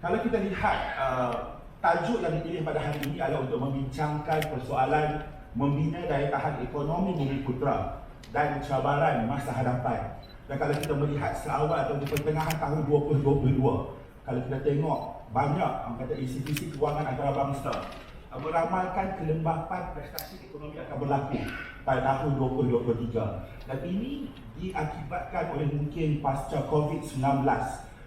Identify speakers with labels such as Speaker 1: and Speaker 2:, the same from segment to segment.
Speaker 1: Kalau kita lihat tajuk yang dipilih pada hari ini adalah untuk membincangkan persoalan membina daya tahan ekonomi Bumi Putra dan cabaran masa hadapan. Dan kalau kita melihat seawal atau di pertengahan tahun 2022, kalau kita tengok banyak kata institusi kewangan antarabangsa meramalkan kelembapan prestasi ekonomi akan berlaku pada tahun 2023. Dan ini diakibatkan oleh mungkin pasca COVID-19.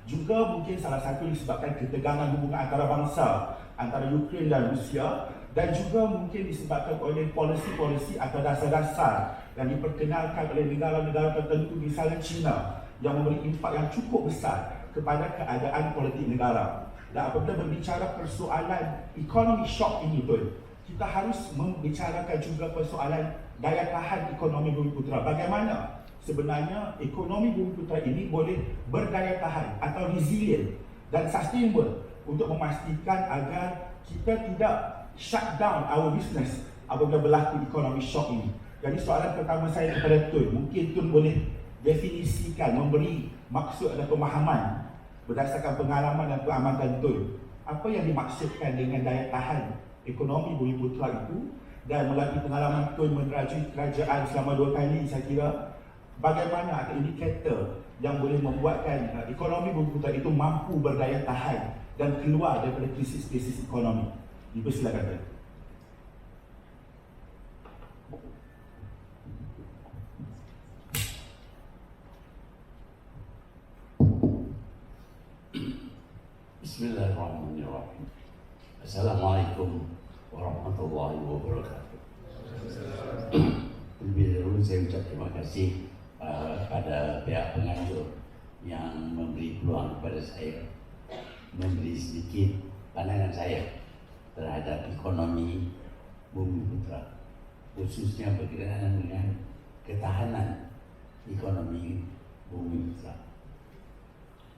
Speaker 1: Juga mungkin salah satu disebabkan ketegangan hubungan antarabangsa antara Ukraine dan Rusia, dan juga mungkin disebabkan oleh polisi-polisi atau dasar-dasar yang diperkenalkan oleh negara-negara tertentu, misalnya China, yang memberi impak yang cukup besar kepada keadaan politik negara. Dan apabila berbicara persoalan ekonomi shock ini pun, kita harus membicarakan juga persoalan daya tahan ekonomi Bumi Putra. Bagaimana sebenarnya ekonomi Bumi Putra ini boleh berdaya tahan atau resilient dan sustainable untuk memastikan agar kita tidak shut down our business apabila berlaku ekonomi shock ini. Jadi soalan pertama saya kepada Tun, mungkin Tun boleh definisikan, memberi maksud dan pemahaman berdasarkan pengalaman dan pengamatan Tun, apa yang dimaksudkan dengan daya tahan ekonomi Bumi Putra itu, dan melalui pengalaman Tun menerajui kerajaan selama 2 kali, saya kira bagaimana atau indikator yang boleh membuatkan ekonomi Bumi Putra itu mampu berdaya tahan dan keluar daripada krisis-krisis ekonomi. Dipersilakan Tun.
Speaker 2: Bismillahirrahmanirrahim. Assalamualaikum warahmatullahi wabarakatuh. Lebih dahulu saya ucap terima kasih pada pihak penganjur yang memberi peluang kepada saya memberi sedikit pandangan saya terhadap ekonomi Bumi Putra, khususnya berkaitan dengan ketahanan ekonomi Bumi Putra.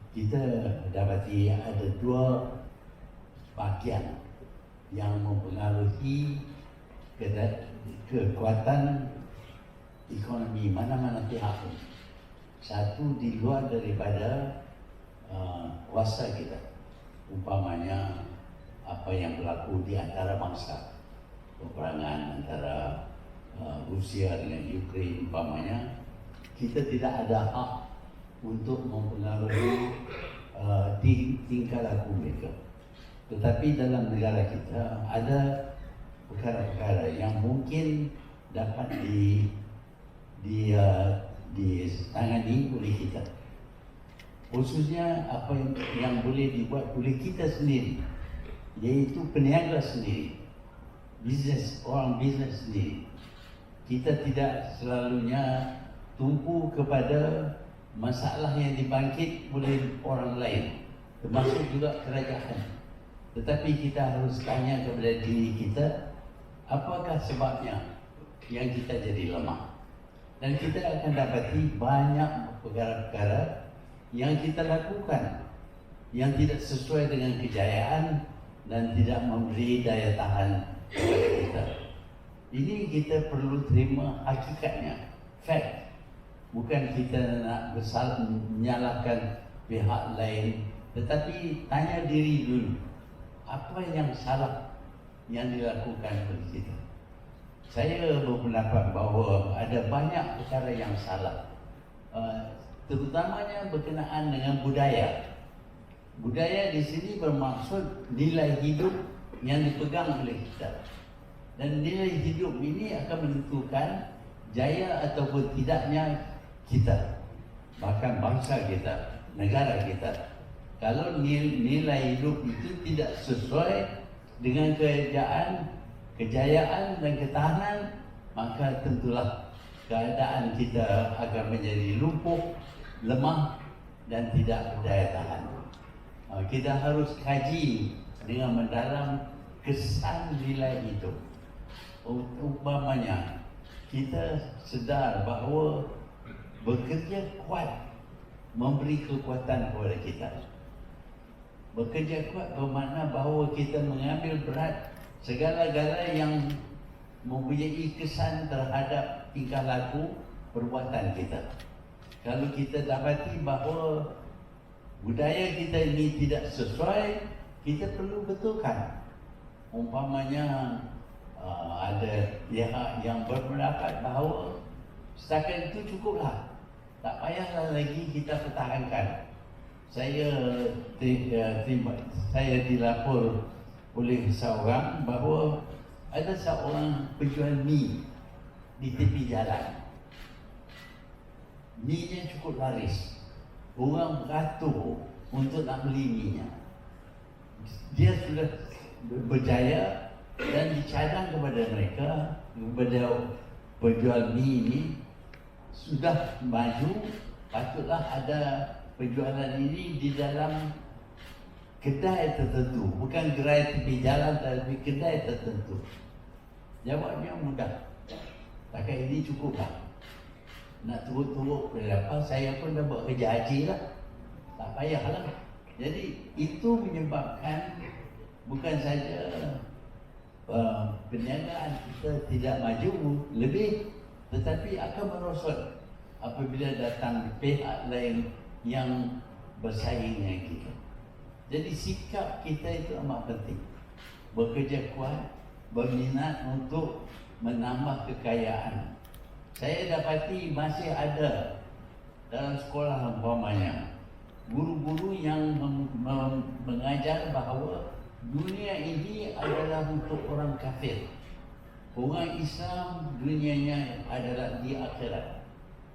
Speaker 2: Kita dapati ada 2 bahagian yang mempengaruhi kekuatan ekonomi mana-mana pihak pun. Satu di luar daripada kuasa kita, umpamanya apa yang berlaku di antara bangsa, peperangan antara Rusia dengan Ukraine umpamanya, kita tidak ada hak untuk mempengaruhi tingkah laku mereka. Tetapi dalam negara kita ada perkara-perkara yang mungkin dapat ditangani oleh kita, khususnya apa yang boleh dibuat oleh kita sendiri, yaitu peniaga sendiri, orang bisnes sendiri. Kita tidak selalunya tumpu kepada masalah yang dibangkit oleh orang lain, termasuk juga kerajaan. Tetapi kita harus tanya kepada diri kita, apakah sebabnya yang kita jadi lemah? Dan kita akan dapati banyak perkara-perkara yang kita lakukan yang tidak sesuai dengan kejayaan dan tidak memberi daya tahan kepada kita. Ini kita perlu terima hakikatnya, fact. Bukan kita nak menyalahkan pihak lain, tetapi tanya diri dulu, apa yang salah yang dilakukan oleh kita. Saya berpendapat bahawa ada banyak perkara yang salah, terutamanya berkenaan dengan budaya. Budaya di sini bermaksud nilai hidup yang dipegang oleh kita. Dan nilai hidup ini akan menentukan jaya ataupun tidaknya kita, bahkan bangsa kita, negara kita. Kalau nilai hidup itu tidak sesuai dengan kejayaan dan ketahanan, maka tentulah keadaan kita akan menjadi lumpuh, lemah dan tidak berdaya tahan. Kita harus kaji dengan mendalam kesan nilai itu. Umpamanya kita sedar bahawa bekerja kuat memberi kekuatan kepada kita. Bekerja kuat bermakna bahawa kita mengambil berat segala-gala yang mempunyai kesan terhadap tingkah laku perbuatan kita. Kalau kita dapati bahawa budaya kita ini tidak sesuai, kita perlu betulkan. Umpamanya ada pihak yang berpendapat bahawa setakat itu cukuplah, tak payahlah lagi kita pertahankan. Saya dilapor oleh seorang bahawa ada seorang penjual mi di tepi jalan. Mi-nya cukup laris. Orang beratur untuk nak beli mi-nya. Dia sudah berjaya dan dicadang kepada mereka, kepada penjual mi ini, sudah maju, patutlah ada penjualan ini di dalam kedai tertentu, bukan gerai tepi jalan tapi kedai tertentu. Jawabnya mudah. Takat ini cukuplah. Nak turut-turut berapa, saya pun dah buat kerja haji lah. Tak payahlah. Jadi itu menyebabkan bukan saja perniagaan kita tidak maju lebih, tetapi akan merosot apabila datang pihak lain yang bersaing dengan kita. Jadi sikap kita itu amat penting. Bekerja kuat, berminat untuk menambah kekayaan. Saya dapati masih ada dalam sekolah umpamanya guru-guru yang mengajar bahawa dunia ini adalah untuk orang kafir. Orang Islam dunianya adalah di akhirat.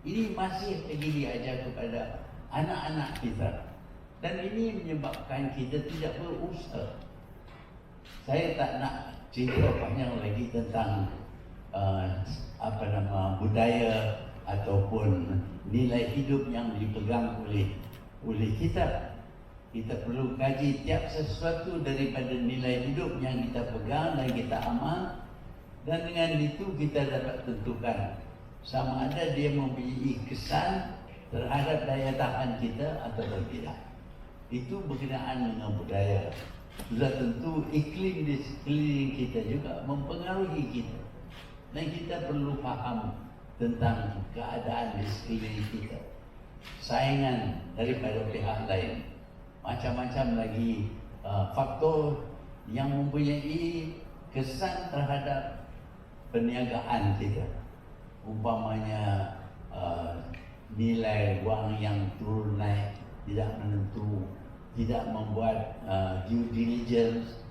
Speaker 2: Ini masih lagi diajar kepada anak-anak kita. Dan ini menyebabkan kita tidak berusaha. Saya tak nak cerita panjang lagi tentang budaya ataupun nilai hidup yang dipegang oleh kita. Kita perlu kaji tiap sesuatu daripada nilai hidup yang kita pegang dan kita amal, dan dengan itu kita dapat tentukan sama ada dia mempunyai kesan terhadap daya tahan kita atau tidak. Itu berkenaan dengan budaya. Sudah tentu iklim di sekeliling kita juga mempengaruhi kita, dan kita perlu faham tentang keadaan di sekeliling kita. Saingan daripada pihak lain, macam-macam lagi faktor yang mempunyai kesan terhadap perniagaan kita. Umpamanya nilai wang yang turun naik, tidak menentu, tidak membuat due diligence.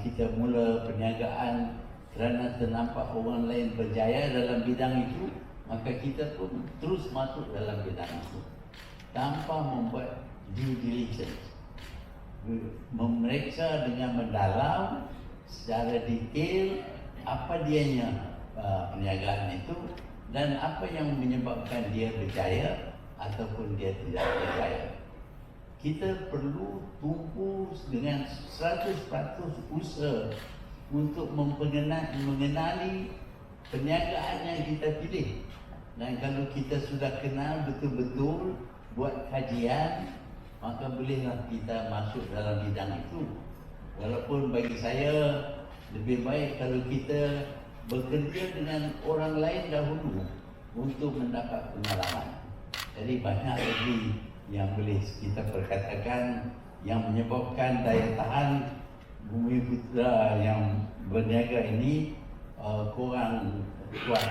Speaker 2: Kita mula perniagaan kerana ternampak orang lain berjaya dalam bidang itu, maka kita pun terus masuk dalam bidang itu tanpa membuat due diligence, memeriksa dengan mendalam secara detail apa dianya perniagaan itu dan apa yang menyebabkan dia berjaya ataupun dia tidak berjaya. Kita perlu tumpu dengan 100% usaha untuk mengenali perniagaan yang kita pilih. Dan kalau kita sudah kenal betul-betul, buat kajian, maka bolehlah kita masuk dalam bidang itu. Walaupun bagi saya lebih baik kalau kita bekerja dengan orang lain dahulu untuk mendapat pengalaman. Jadi banyak lagi yang boleh kita perkatakan yang menyebabkan daya tahan Bumiputera yang berniaga ini kurang kuat,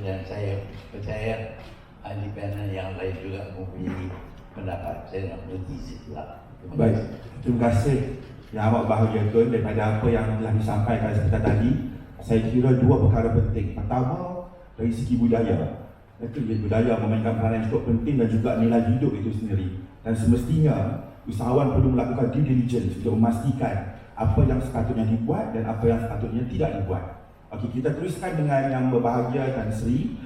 Speaker 2: dan saya percaya ahli panel yang lain juga mempunyai pendapat. Saya nak berhenti situlah.
Speaker 1: Baik, terima kasih yang awak bahagiakan daripada apa yang telah disampaikan sebentar tadi. Saya kira dua perkara penting. Pertama, dari segi budaya. Itu budaya memainkan peranan yang cukup penting, dan juga nilai hidup itu sendiri. Dan semestinya usahawan perlu melakukan due diligence untuk memastikan apa yang sepatutnya dibuat dan apa yang sepatutnya tidak dibuat. Okey, kita teruskan dengan yang berbahagia Tan Sri.